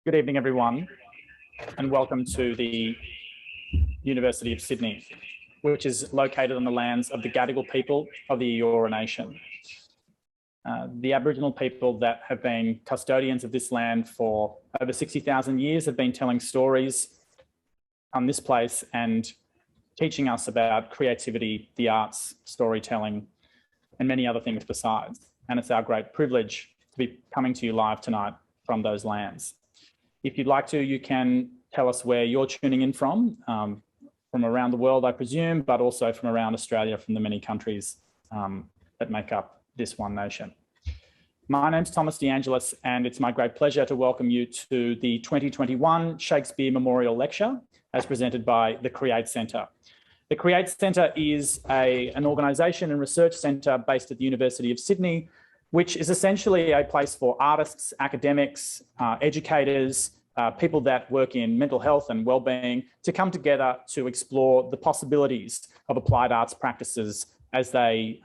Good evening, everyone, and welcome to the University of Sydney, which is located on the lands of the Gadigal people of the Eora Nation. The Aboriginal people that have been custodians of this land for over 60,000 years have been telling stories on this place and teaching us about creativity, the arts, storytelling, and many other things besides. And it's our great privilege to be coming to you live tonight from those lands. If you'd like to, you can tell us where you're tuning in from around the world, I presume, but also from around Australia, from the many countries that make up this one nation. My name's Thomas DeAngelis, and it's my great pleasure to welcome you to the 2021 Shakespeare Memorial Lecture, as presented by the Create Centre. The Create Centre is an organisation and research centre based at the University of Sydney, which is essentially a place for artists, academics, educators, people that work in mental health and wellbeing to come together to explore the possibilities of applied arts practices as they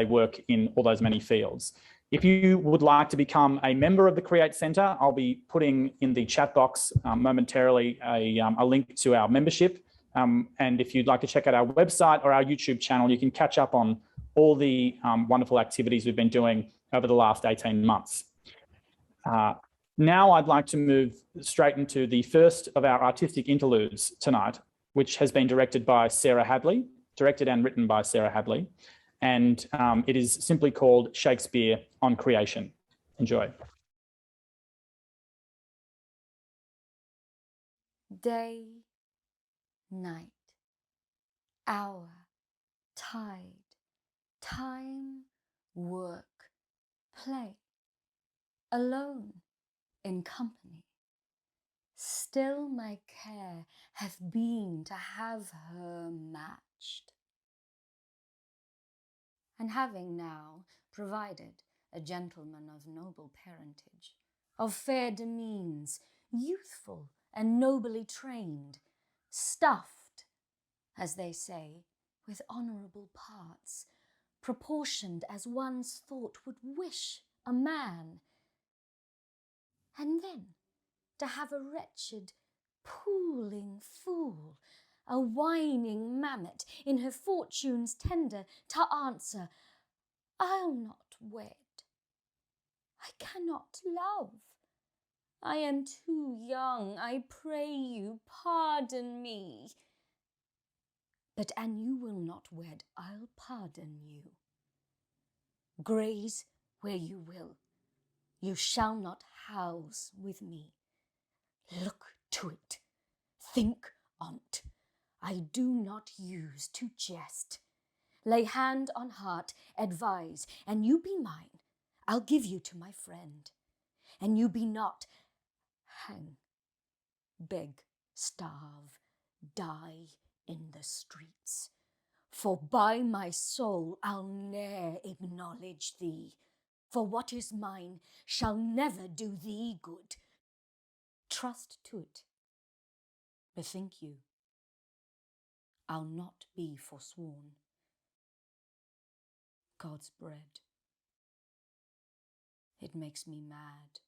work in all those many fields. If you would like to become a member of the Create Centre, I'll be putting in the chat box momentarily a link to our membership. And if you'd like to check out our website or our YouTube channel, you can catch up on all the wonderful activities we've been doing over the last 18 months. Now I'd like to move straight into the first of our artistic interludes tonight, which has been directed by Sarah Hadley, directed and written by Sarah Hadley. And it is simply called Shakespeare on Creation. Enjoy. Day, night, hour, tide, time, work, play, alone, in company. Still my care hath been to have her matched. And having now provided a gentleman of noble parentage, of fair demeans, youthful and nobly trained, stuffed, as they say, with honourable parts, proportioned as one's thought would wish a man, and then to have a wretched, pooling fool, a whining mammet in her fortune's tender to answer, I'll not wed, I cannot love, I am too young, I pray you, pardon me. But an you will not wed, I'll pardon you. Graze where you will, you shall not house with me. Look to it, think on't. I do not use to jest. Lay hand on heart, advise, and you be mine. I'll give you to my friend. And you be not, hang, beg, starve, die in the streets. For by my soul I'll ne'er acknowledge thee. For what is mine shall never do thee good. Trust to it. Bethink you, I'll not be forsworn. God's bread, it makes me mad.